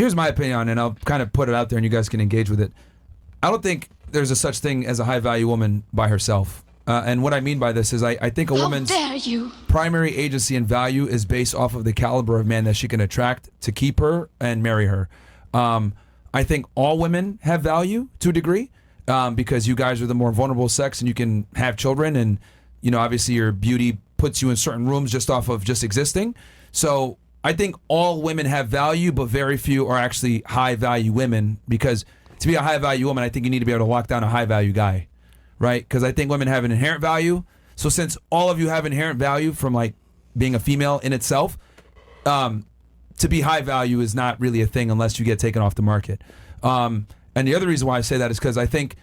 here's my opinion on it, and I'll kind of put it out there and you guys can engage with it. I don't think there's a such thing as a high value woman by herself. And what I mean by this is I think a woman's primary agency and value is based off of the caliber of man that she can attract to keep her and marry her. I think all women have value to a degree because you guys are the more vulnerable sex and you can have children and, obviously your beauty puts you in certain rooms just off of just existing. So I think all women have value, but very few are actually high value women because to be a high value woman, I think you need to be able to lock down a high value guy, right? Because I think women have an inherent value. So since all of you have inherent value from like being a female in itself, to be high value is not really a thing unless you get taken off the market. And the other reason why I say that is because I think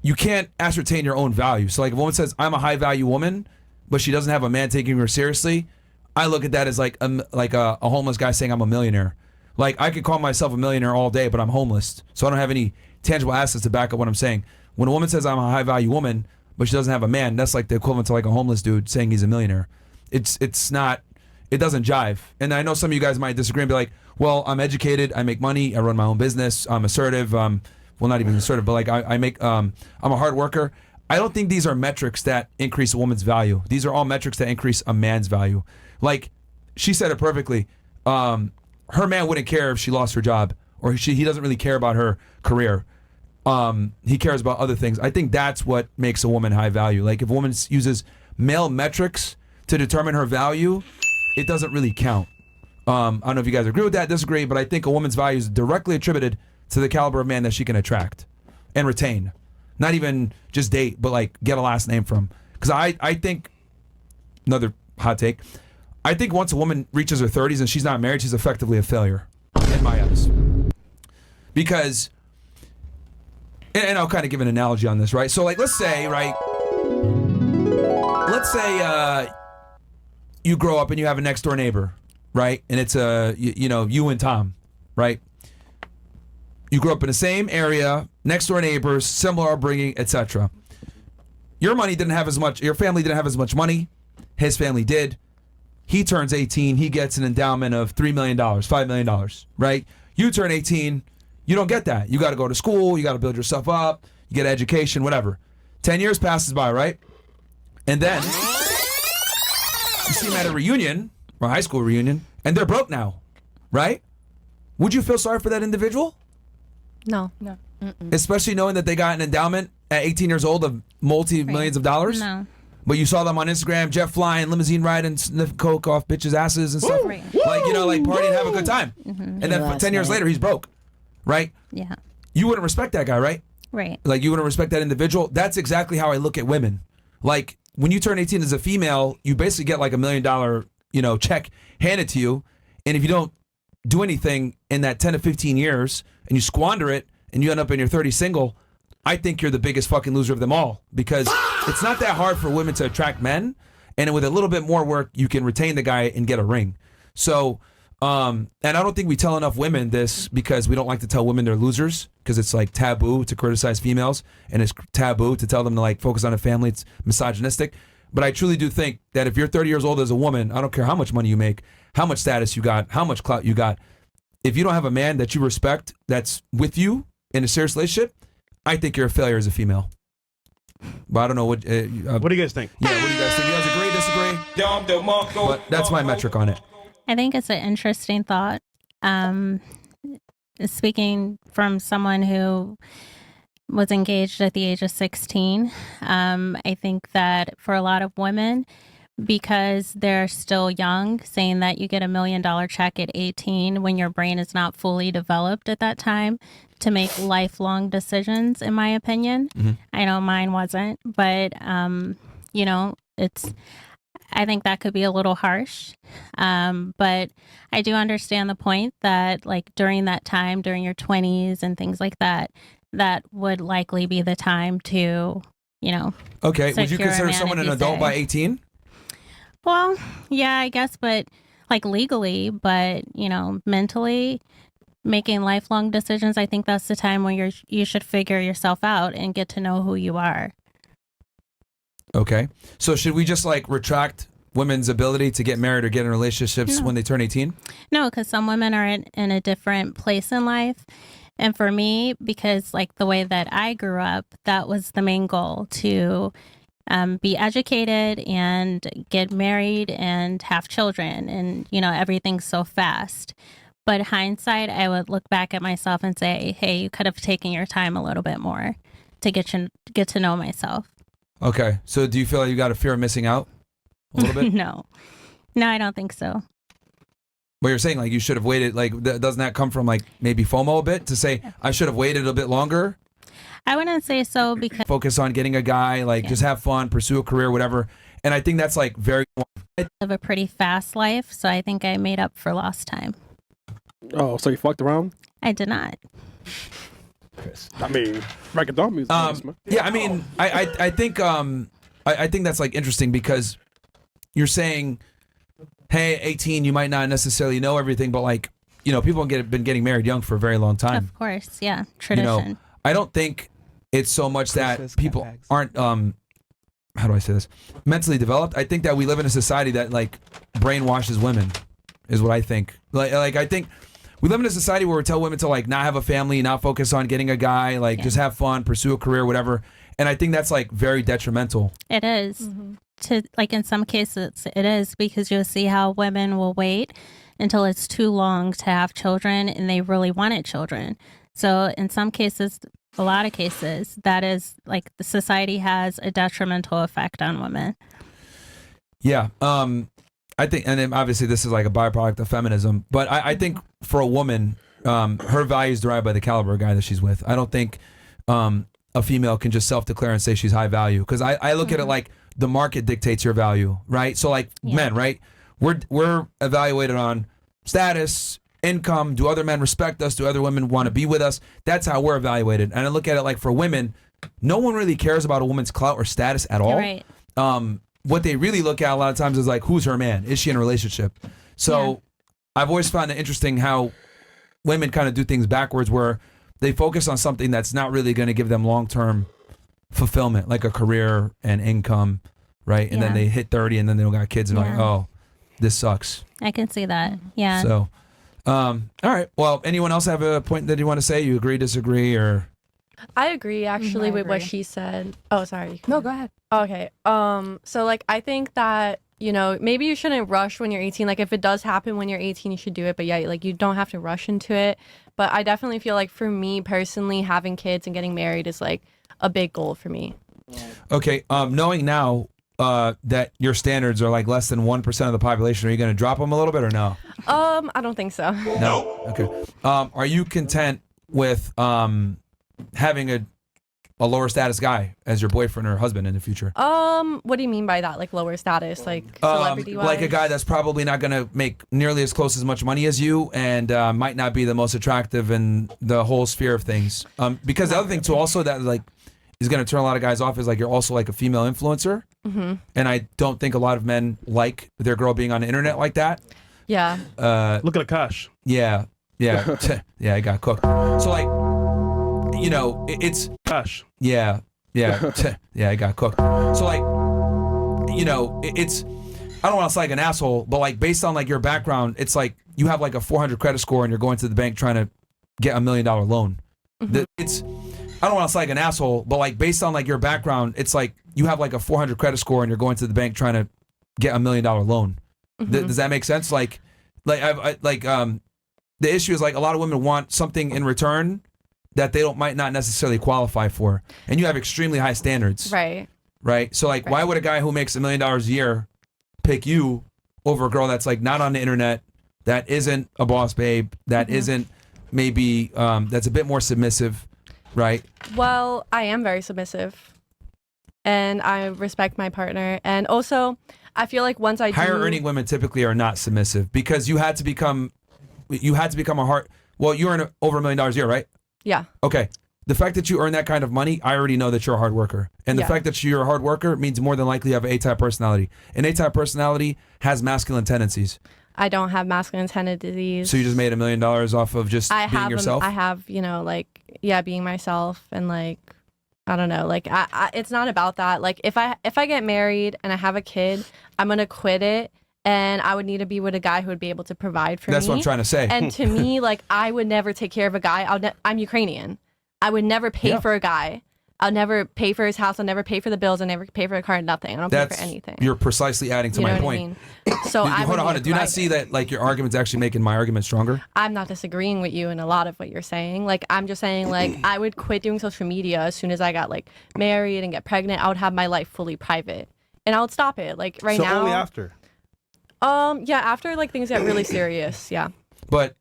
you can't ascertain your own value. So like if a woman says, I'm a high value woman, but she doesn't have a man taking her seriously, I look at that as like a homeless guy saying I'm a millionaire. Like I could call myself a millionaire all day, but I'm homeless. So I don't have any tangible assets to back up what I'm saying. When a woman says I'm a high value woman, but she doesn't have a man, that's like the equivalent to like a homeless dude saying he's a millionaire. It's not, it doesn't jive. And I know some of you guys might disagree and be like, well, I'm educated, I make money, I run my own business, I'm assertive, well not even assertive, but like I'm a hard worker. I don't think these are metrics that increase a woman's value. These are all metrics that increase a man's value. Like she said it perfectly. Her man wouldn't care if she lost her job or he doesn't really care about her career. He cares about other things. I think that's what makes a woman high value. Like if a woman uses male metrics to determine her value, it doesn't really count. I don't know if you guys agree with that, disagree, but I think a woman's value is directly attributed to the caliber of man that she can attract and retain. Not even just date, but like get a last name from. Because I think, another hot take, I think once a woman reaches her 30s and she's not married, she's effectively a failure in my eyes. Because, and I'll kind of give an analogy on this, right? So like, let's say you grow up and you have a next door neighbor, right? And it's you and Tom, right? You grew up in the same area, next door neighbors, similar upbringing, etc. Your family didn't have as much money. His family did. He turns 18, he gets an endowment of $3 million, $5 million, right? You turn 18, you don't get that. You got to go to school, you got to build yourself up, you get education, whatever. 10 years passes by, right? And then you see them at a reunion, or a high school reunion, and they're broke now, right? Would you feel sorry for that individual? No. Mm-mm. Especially knowing that they got an endowment at 18 years old of multi-millions of dollars? No. But you saw them on Instagram, jet flying, limousine riding, sniffing coke off bitches' asses and stuff. Right. Like, like partying, have a good time. Mm-hmm. And then 10 years later, he's broke, right? Yeah. You wouldn't respect that guy, right? Right. Like, you wouldn't respect that individual. That's exactly how I look at women. Like, when you turn 18 as a female, you basically get like $1 million, check handed to you. And if you don't do anything in that 10 to 15 years and you squander it and you end up in your 30s single, I think you're the biggest fucking loser of them all because it's not that hard for women to attract men. And with a little bit more work, you can retain the guy and get a ring. So, and I don't think we tell enough women this because we don't like to tell women they're losers because it's like taboo to criticize females and it's taboo to tell them to like focus on a family. It's misogynistic. But I truly do think that if you're 30 years old as a woman, I don't care how much money you make, how much status you got, how much clout you got. If you don't have a man that you respect that's with you in a serious relationship, I think you're a failure as a female. But I don't know what. What do you guys think? Yeah, what do you guys think? You guys agree, disagree? But that's my metric on it. I think it's an interesting thought. Speaking from someone who was engaged at the age of 16, I think that for a lot of women, because they're still young, saying that you get $1 million check at 18 when your brain is not fully developed at that time to make lifelong decisions, in my opinion. Mm-hmm. I know mine wasn't, but, I think that could be a little harsh. But I do understand the point that like during that time, during your 20s and things like that, that would likely be the time to, Okay, would you consider someone an adult by 18? Well, yeah, I guess, but like legally, but, mentally making lifelong decisions, I think that's the time when you should figure yourself out and get to know who you are. Okay. So should we just like retract women's ability to get married or get in relationships when they turn 18? No, because some women are in a different place in life. And for me, because like the way that I grew up, that was the main goal, to be educated and get married and have children. And, everything's so fast. But hindsight, I would look back at myself and say, hey, you could have taken your time a little bit more to get to know myself. Okay. So do you feel like you got a fear of missing out a little bit? No, I don't think so. Well, you're saying like you should have waited. Like, doesn't that come from like maybe FOMO a bit to say I should have waited a bit longer? I wouldn't say so, because focus on getting a guy, like just have fun, pursue a career, whatever. And I think that's like very. I live a pretty fast life, so I think I made up for lost time. Oh, so you fucked around? I did not. I mean, reggaeton music. Man. Yeah, I mean, I think I think that's like interesting because you're saying, hey, 18, you might not necessarily know everything, but like, people been getting married young for a very long time. Of course, yeah, tradition. I don't think it's so much that people aren't how do I say this, mentally developed. I think that we live in a society that like brainwashes women, is what I think. Like I think we live in a society where we tell women to like not have a family, not focus on getting a guy, like just have fun, pursue a career, whatever. And I think that's like very detrimental. It is. Mm-hmm. To like in some cases it is, because you'll see how women will wait until it's too long to have children and they really wanted children. So in some cases, a lot of cases, that is like the society has a detrimental effect on women. Yeah. I think, and then obviously this is like a byproduct of feminism, but I think for a woman, her value is derived by the caliber of guy that she's with. I don't think a female can just self-declare and say she's high value, because I look at it like the market dictates your value, right? So like men, right? We're evaluated on status, income. Do other men respect us? Do other women want to be with us? That's how we're evaluated. And I look at it like for women, no one really cares about a woman's clout or status at all. You're right. What they really look at a lot of times is like, who's her man? Is she in a relationship? So I've always found it interesting how women kind of do things backwards, where they focus on something that's not really going to give them long-term fulfillment, like a career and income, right? And then they hit 30 and then they don't got kids and like, oh, this sucks. I can see that. Yeah. So, all right. Well, anyone else have a point that you want to say? You agree, disagree, or? I agree actually with what she said. Oh, sorry. No, go ahead. Okay. So like I think that, maybe you shouldn't rush when you're 18. Like if it does happen when you're 18, you should do it. But yeah, like you don't have to rush into it. But I definitely feel like for me personally, having kids and getting married is like a big goal for me. Okay. Knowing now that your standards are like less than 1% of the population, are you going to drop them a little bit or no? I don't think so. No. Okay. Are you content with having a lower status guy as your boyfriend or husband in the future? What do you mean by that? Like lower status, like celebrity wise? Like a guy that's probably not going to make nearly as close as much money as you, and might not be the most attractive in the whole sphere of things. Because the other thing too, also that like is going to turn a lot of guys off is like you're also like a female influencer, and I don't think a lot of men like their girl being on the internet like that. Yeah. Look at Akash. Yeah. Yeah. I got cooked. So like, it's Akash. Yeah. I got cooked. So like, it's, I don't want to sound like an asshole, but like based on like your background, it's like you have like a 400 credit score and you're going to the bank trying to get $1 million loan. It's, I don't want to sound like an asshole, but like based on like your background, it's like you have like a 400 credit score and you're going to the bank trying to get $1 million loan. Does that make sense? The issue is like a lot of women want something in return that they might not necessarily qualify for, and you have extremely high standards. Right. So like, why would a guy who makes $1 million a year pick you over a girl that's like not on the internet, that isn't a boss babe, that isn't maybe that's a bit more submissive, right? Well, I am very submissive, and I respect my partner, and also I feel like once I higher earning women typically are not submissive because you had to become a hard. Well, you earn over $1 million a year, right? Yeah. Okay. The fact that you earn that kind of money, I already know that you're a hard worker. And the fact that you're a hard worker means more than likely you have an A-type personality. An A-type personality has masculine tendencies. I don't have masculine tendencies. So you just made $1 million off of just being yourself? I have, being myself and like I don't know. Like, it's not about that. Like, if I get married and I have a kid, I'm gonna quit it, and I would need to be with a guy who would be able to provide for me. That's what I'm trying to say. And to me, like, I would never take care of a guy. I'm Ukrainian. I would never pay for a guy. I'll never pay for his house. I'll never pay for the bills. I'll never pay for a car. Nothing. I don't pay for anything. You're precisely adding to You know my what point. I mean? So Hold on. Do you not see that like your argument's actually making my argument stronger? I'm not disagreeing with you in a lot of what you're saying. Like, I'm just saying, like, I would quit doing social media as soon as I got like married and get pregnant. I would have my life fully private, and I would stop it. Like right now. So only after. Yeah, after like things get really serious. Yeah. But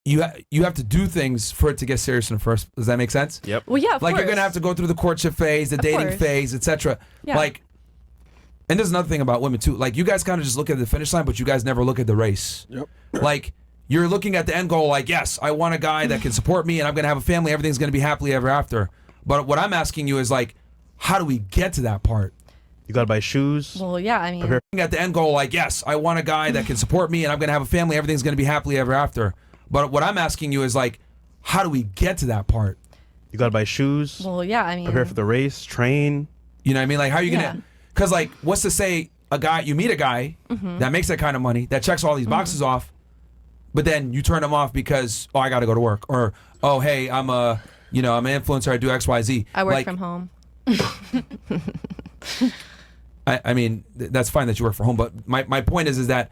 you have to do things for it to get serious in the first. Does that make sense? Yep. Well, yeah. Of Like course. you're gonna have to go through the courtship phase, the dating course. phase, etc. Yeah. Like, and there's another thing about women too. Like you guys kind of just look at the finish line, but you guys never look at the race. Yep. Like you're looking at the end goal. Like, yes, I want a guy that can support me, and I'm gonna have a family. Everything's gonna be happily ever after. But what I'm asking you is like, how do we get to that part? You gotta buy shoes. Well, yeah. I mean, Looking at the end goal, like, yes, I want a guy that can support me, and I'm gonna have a family. Everything's gonna be happily ever after. But what I'm asking you is like, how do we get to that part? You gotta buy shoes. well, yeah. I mean, Prepare for the race. Train. You know what I mean? Like, how are you Yeah. gonna? Because like, what's to say you meet a guy that makes that kind of money, that checks all these boxes off, but then you turn him off because I got to go to work, or oh hey, I'm an influencer, I do X Y Z. I work Like, from home. I mean, that's fine that you work from home, but my point is that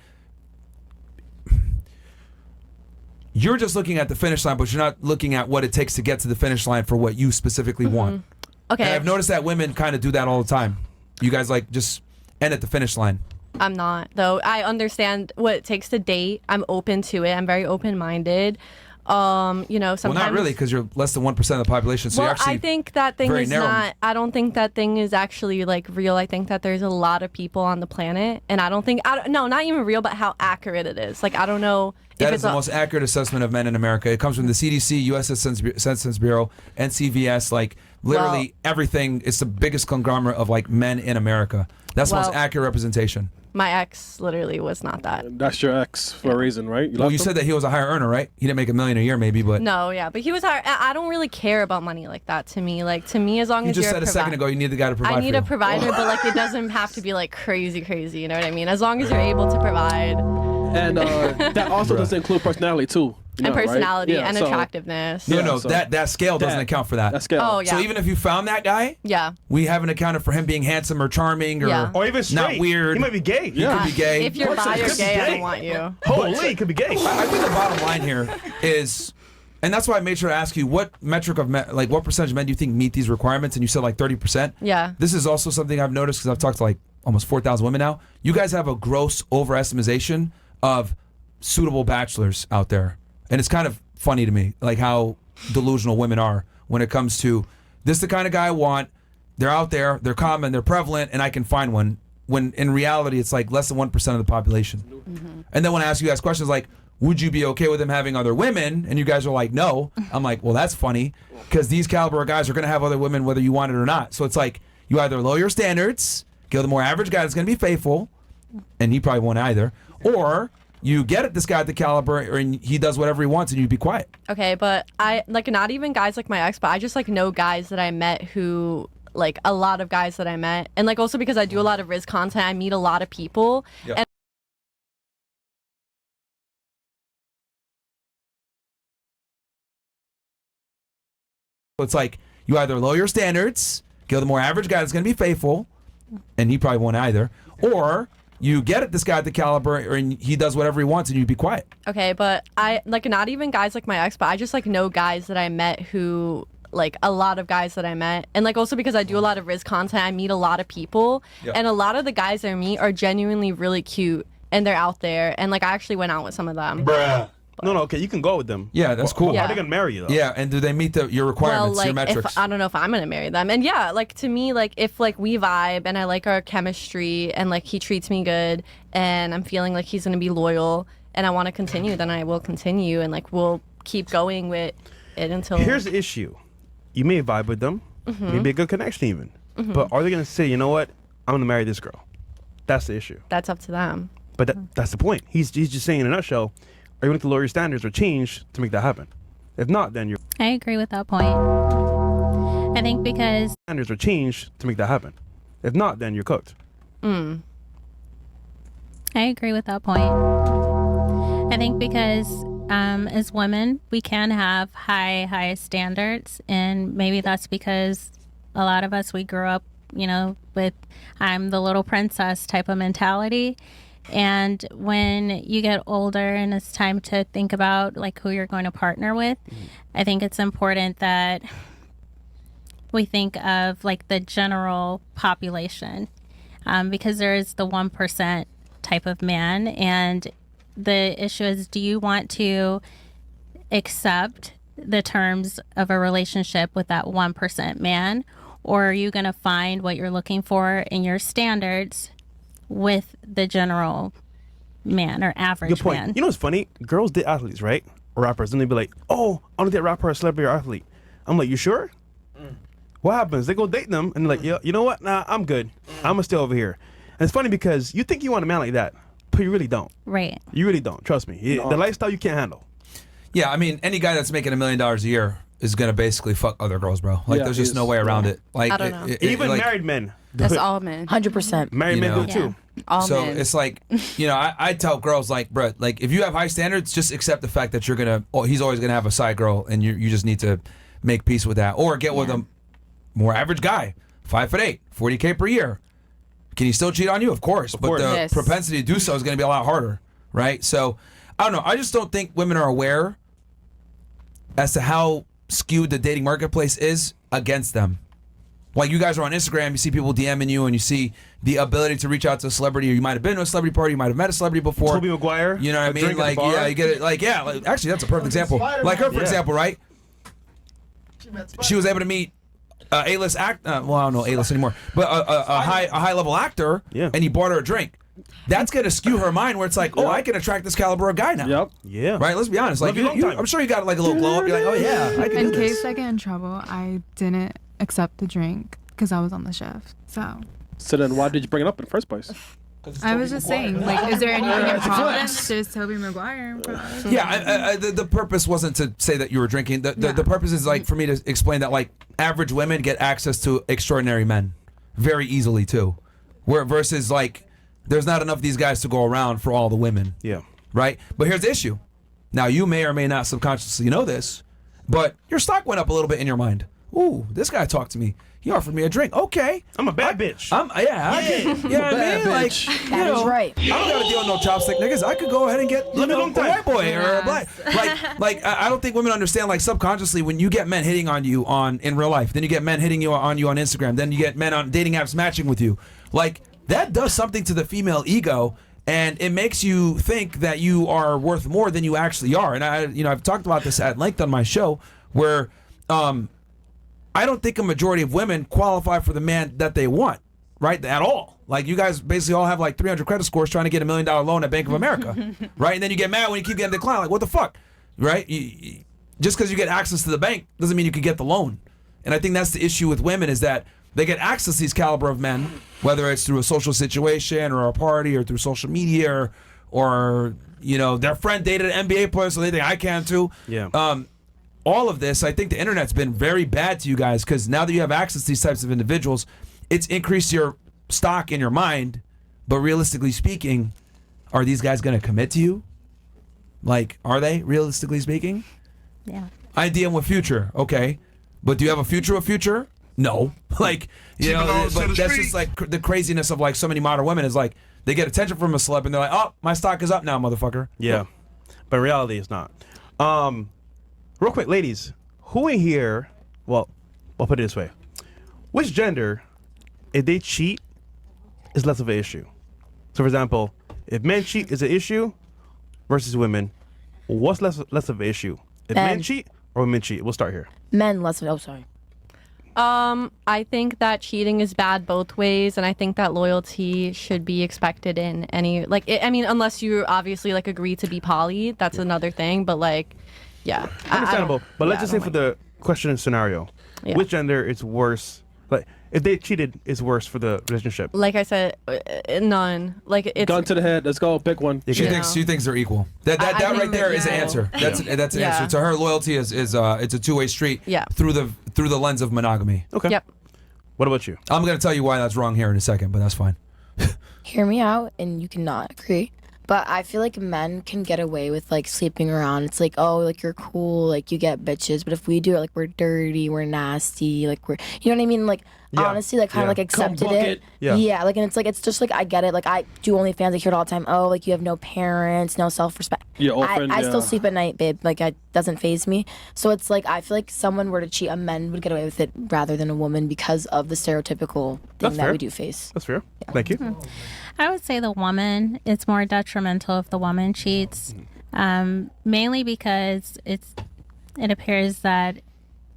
you're just looking at the finish line, but you're not looking at what it takes to get to the finish line for what you specifically want. Okay. And I've noticed that women kind of do that all the time. You guys like just end at the finish line. I'm not, though. I understand what it takes to date. I'm open to it. I'm very open-minded. Sometimes. Well, not really, because you're less than 1% of the population. So Well, you're actually I think that thing very is narrow. not. I don't think that thing is actually like real. I think that there's a lot of people on the planet, and I don't think. No, not even real, but how accurate it is. Like I don't know if That it's is the most accurate assessment of men in America. It comes from the CDC, U.S. Census Bureau, NCVS. Like literally everything. It's the biggest conglomerate of like men in America. That's the most Well- accurate representation. My ex literally was not that. That's your ex for a reason, right? Well, left you him? said that he was a higher earner, right? He didn't make $1 million a year, maybe, but No, yeah, but he was hard. I don't really care about money like that. To me, as long you as just you're said a second ago you need the guy to provide. I need for a you. provider, but like it doesn't have to be like crazy. You know what I mean? As long as you're able to provide. And that also doesn't include personality too. You And know, right? personality Yeah, and so attractiveness. No, Yeah, no, so- that scale doesn't That- account for that. That scale. Oh, yeah. So even if you found that guy, Yeah. we haven't accounted for him being handsome or charming or Yeah. Or even straight. not weird. He might be gay. Yeah. Could be gay. If you're Could bi or be gay, I gay. don't want you. Holy, he could be gay. I think the bottom line here is, and that's why I made sure to ask you what metric of men, like what percentage of men do you think meet these requirements? And you said like 30%. Yeah. This is also something I've noticed because I've talked to like almost 4,000 women now. You guys have a gross overestimation of suitable bachelors out there, and it's kind of funny to me, like how delusional women are when it comes to this. The kind of guy I want. They're out there. They're common. They're prevalent, and I can find one. When in reality, it's like less than 1% of the population. And then when I ask you guys questions like, would you be okay with him having other women? And you guys are like, no. I'm like, well, that's funny because these caliber of guys are going to have other women whether you want it or not. So it's like you either lower your standards, go the more average guy that's going to be faithful, and he probably won't either, or you get at this guy at the caliber and he does whatever he wants and you be quiet. Okay, but I like not even guys like my ex, but I just like know guys that I met who like a lot of guys that I met, and like also because I do a lot of Riz content, I meet a lot of people. Yeah. And It's like you either lower your standards, go the more average guy that's going to be faithful, and he probably won't either, or you get at this guy at the caliber and he does whatever he wants and you be quiet. Okay, but I like not even guys like my ex, but I just like know guys that I met who like a lot of guys that I met, and like also because I do a lot of Riz content, I meet a lot of people, Yeah. and a lot of the guys I meet are genuinely really cute and they're out there, and like I actually went out with some of them. No, okay, you can go with them. Yeah, that's cool. Are Yeah. they gonna marry you though? Yeah, and do they meet your Well, requirements, like your metrics? if I don't know if I'm gonna marry them, and yeah, like to me, like if like we vibe and I like our chemistry and like he treats me good and I'm feeling like he's gonna be loyal and I want to continue, then I will continue and like we'll keep going with it until. Here's the issue. You may vibe with them, maybe a good connection even. But are they gonna say, you know what, I'm gonna marry this girl? That's the issue. That's up to them. But that's the point. He's just saying in a nutshell, are you going to lower your standards or change to make that happen? If not, then you're... I agree with that point. I think because Standards are changed to make that happen. If not, then you're cooked. I agree with that point. I think because as women, we can have high standards, and maybe that's because a lot of us, we grew up, with I'm the little princess type of mentality. And when you get older and it's time to think about like who you're going to partner with, I think it's important that we think of like the general population, because there is the 1% type of man. And the issue is, do you want to accept the terms of a relationship with that 1% man? Or are you going to find what you're looking for in your standards with the general man or average Good point. man? You know what's funny? Girls date athletes, right? Or rappers. And they'd be like, oh, I want to date a rapper, a celebrity, or athlete. I'm like, you sure? What happens? They go date them, and they're like, yeah, you know what? Nah, I'm good. I'm going to stay over here. And it's funny because you think you want a man like that, but you really don't. Right. You really don't. Trust me. The lifestyle you can't handle. Yeah, I mean, any guy that's making $1 million a year is gonna basically fuck other girls, bro. Like, Yeah, there's just no way around it. Like, I don't know. Even like, married men. That's all men. 100%. Married You men know. do it too. All So men. it's like, I tell girls like, bro, like if you have high standards, just accept the fact that he's always gonna have a side girl, and you just need to make peace with that, or get with a more average guy, 5'8", 40K per year. Can he still cheat on you? Of course, but course. the Yes. propensity to do so is gonna be a lot harder, right? So I don't know. I just don't think women are aware as to how skewed the dating marketplace is against them. Like, you guys are on Instagram, you see people DMing you, and you see the ability to reach out to a celebrity, or you might have been to a celebrity party, you might have met a celebrity before. Toby Maguire. You know what I mean? Like, yeah, you get it. Like, yeah, like, actually, that's a perfect example. Like her, for example, right? She was able to meet A-list act. Well, I don't know A-list anymore, but a high level actor. Yeah. And he bought her a drink. That's gonna skew her mind, where it's like, oh, I can attract this caliber of guy now. Yep. Yeah. Right. Let's be honest. Like, Love you long time. I'm sure you got like a little glow up. You're like, oh yeah, I can In do this. case I get in trouble, I didn't accept the drink because I was on the shift. So then why did you bring it up in the first place? I was just saying, like, is there anything in problem? There's Toby Maguire. Yeah, the purpose wasn't to say that you were drinking. The purpose is like for me to explain that like average women get access to extraordinary men very easily too, where versus like there's not enough of these guys to go around for all the women. Yeah. Right. But here's the issue. Now you may or may not subconsciously know this, but your stock went up a little bit in your mind. Ooh, this guy talked to me. He offered me a drink. Okay. I'm a bad bitch. I can, you know what I mean? Like, you That is know, right. I don't got to deal with no chopstick niggas. I could go ahead and get Love you long a time. white boy or a black. Like I don't think women understand. Like subconsciously, when you get men hitting on you in real life, then you get men hitting on you on Instagram, then you get men on dating apps matching with you. Like that does something to the female ego, and it makes you think that you are worth more than you actually are. And I've talked about this at length on my show, where I don't think a majority of women qualify for the man that they want, right? At all. Like, you guys basically all have like 300 credit scores trying to get $1 million loan at Bank of America, right? And then you get mad when you keep getting declined. Like, what the fuck, right? Just because you get access to the bank doesn't mean you can get the loan. And I think that's the issue with women, is that they get access to these caliber of men, whether it's through a social situation or a party or through social media or their friend dated an NBA player, so they think I can too. Yeah. All of this, I think the internet's been very bad to you guys, because now that you have access to these types of individuals, it's increased your stock in your mind. But realistically speaking, are these guys going to commit to you? Like, are they, realistically speaking? Yeah. I DM with Future, okay. But do you have a future with Future? No. Like, but that's just like the craziness of like so many modern women is like, they get attention from a celeb and they're like, oh, my stock is up now, motherfucker. Yeah. But in reality, it's not. Real quick, ladies, who in here, well, I'll put it this way. Which gender, if they cheat, is less of an issue? So, for example, if men cheat is an issue versus women, what's less of an issue? If men cheat or women cheat? We'll start here. Men, less of it. Oh, sorry. I think that cheating is bad both ways, and I think that loyalty should be expected in any unless you obviously like agree to be poly, that's another thing. But like, yeah, Understandable. But let's just say for the question and scenario, Yeah. which gender is worse? Like, if they cheated, is worse for the relationship? like I said, none. Like it's Gun to the head. Let's go. Pick one. She Yeah. thinks they're equal. That I right think there that- is an yeah. answer. That's an Yeah. answer. To her, loyalty is it's a two-way street. Yeah. Through through the lens of monogamy. Okay. Yep. What about you? I'm going to tell you why that's wrong here in a second, but that's fine. Hear me out, and you cannot agree. But I feel like men can get away with like sleeping around. It's like, oh, like you're cool, like you get bitches. But if we do it, like we're dirty, we're nasty, like we're, you know what I mean? Like Yeah. honestly, like kind of Yeah. like accepted Cum it. bucket. Yeah. Like, and it's like it's just like I get it. Like I do OnlyFans, I hear it all the time. Oh, like you have no parents, no self-respect. Yeah, I orphan, yeah. still sleep at night, babe. Like it doesn't phase me. So it's like I feel like someone were to cheat, a man would get away with it rather than a woman because of the stereotypical thing That's that fair. we do face. That's fair. Thank you. I would say the woman. It's more detrimental if the woman cheats, mainly because it appears that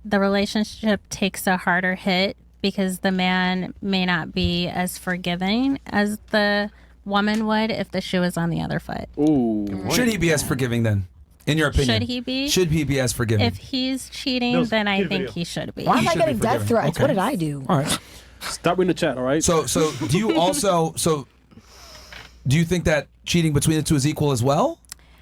the relationship takes a harder hit because the man may not be as forgiving as the woman would if the shoe was on the other foot. Ooh. Should he be as forgiving then? In your opinion? Should he be? Should he be as forgiving? If he's cheating, Mills, then I cue the think video. he should be. Why am He I should be getting death forgiven. threats? What Okay. did I do? All right. Stop reading the chat, all right? So do you also do you think that cheating between the two is equal as well?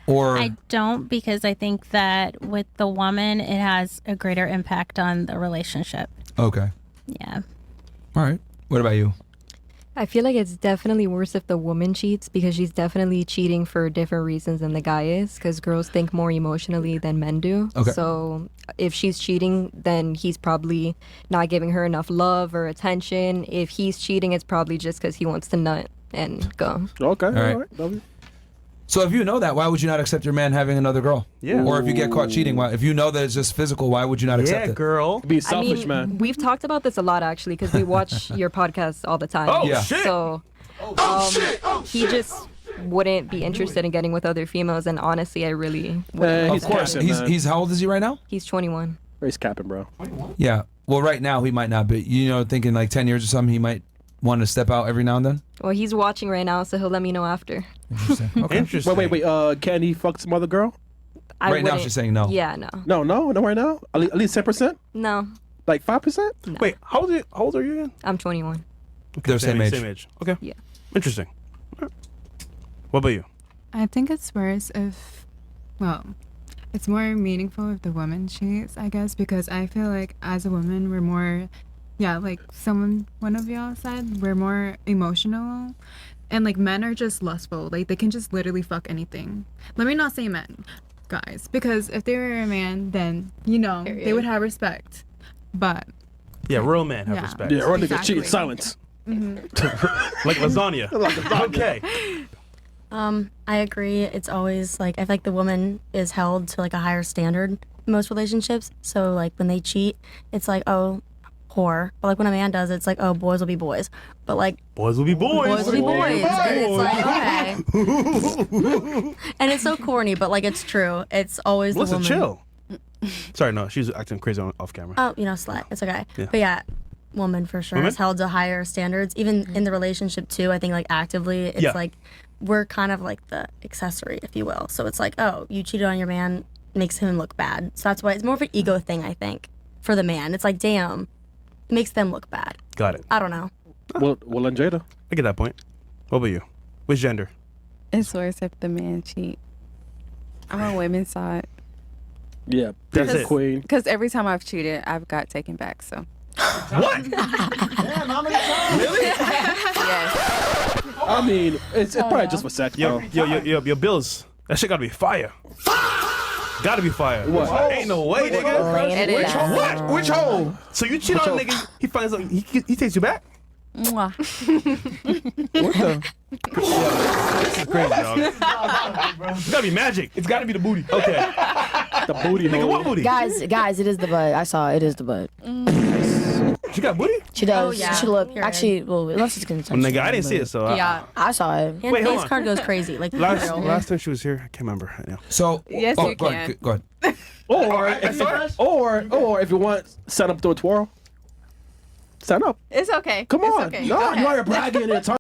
Or I don't, because I think that with the woman, it has a greater impact on the relationship. okay. Yeah. All right. What about you? I feel like it's definitely worse if the woman cheats because she's definitely cheating for different reasons than the guy is because girls think more emotionally than men do. Okay. So if she's cheating, then he's probably not giving her enough love or attention. If he's cheating, it's probably just because he wants to nut and go. Okay, all right. right. W. So if you know that, why would you not accept your man having another girl? Yeah. Or if you get caught cheating, why? If you know that it's just physical, why would you not accept Yeah, it? girl. Be selfish, I mean, man. we've talked about this a lot actually because we watch your podcast all the time. Oh, Yeah. shit. So he just wouldn't be interested in getting with other females, and honestly, I really wouldn't. Hey, like he's that. Of course. capping, man. He's how old is he right now? He's 21. He's capping, bro. Yeah. Well, right now he might not, but thinking like 10 years or something, he might want to step out every now and then. Well, he's watching right now, so he'll let me know after. Interesting. Okay. Interesting. Wait. Can he fuck some other girl? I Right now wouldn't- she's saying no. Yeah, no. No, right now. At least 10%. No, Like 5%. Wait, how old are you again? I'm 21. They're same age. Same age. Okay. Yeah. Interesting. What about you? I think it's worse if, well, it's more meaningful if the woman cheats, I guess, because I feel like as a woman, we're more, like one of y'all said, we're more emotional. And like men are just lustful. Like they can just literally fuck anything. Let me not say men, guys, because if they were a man, then, they would have respect. But Yeah, real men have Yeah. respect. Yeah, or nigga Exactly. cheat. Silence. Like lasagna. Okay. I agree. It's always like I feel like the woman is held to like a higher standard in most relationships. So like when they cheat, it's like, oh, whore. But like when a man does it, it's like, oh, boys will be boys. But like Boys will be boys. boys will be boys. And it's like, okay. And it's so corny, but like it's true. It's always Melissa, the woman. chill. Sorry, no, she's acting crazy off camera. Oh, slut. It's okay. Yeah. But yeah, woman for sure Woman? is held to higher standards. Even in the relationship too, I think like actively, it's Yeah. like we're kind of like the accessory, if you will. So it's like, oh, you cheated on your man, makes him look bad. So that's why it's more of an ego thing, I think, for the man. It's like, damn, it makes them look bad. Got it. I don't know. Well, and Jada. I get that point. What about you? Which gender? It's worse if the man cheat. I'm on women's side. Yeah, That's that's it. queen. Because every time I've cheated, I've got taken back. So What? yes, I mean, it's probably just for sex, bro. Yo, Bills. That shit gotta be fire. Gotta be fire. What? Ain't no way, nigga. It is. What? Which hole? So you cheat on a nigga, he finds out, he takes you back? Mwah. What the? This is crazy, dog. It's gotta be magic. It's gotta be the booty. Okay. The booty Nigga, hole. what booty? Guys, it is the butt. I saw it is the butt. She got booty? She does. yeah. She look Period. actually. Well, unless it's Well, nigga, I didn't see it, so Yeah. I saw it. And Wait, hold face on. card goes crazy. Like for last real. time she was here, I can't remember. Yeah. So Yes, you go can. ahead, go ahead. Or if you want, set up to a twirl. Sign up. it's okay. Come It's on. okay. No, Go you ahead. are bragging and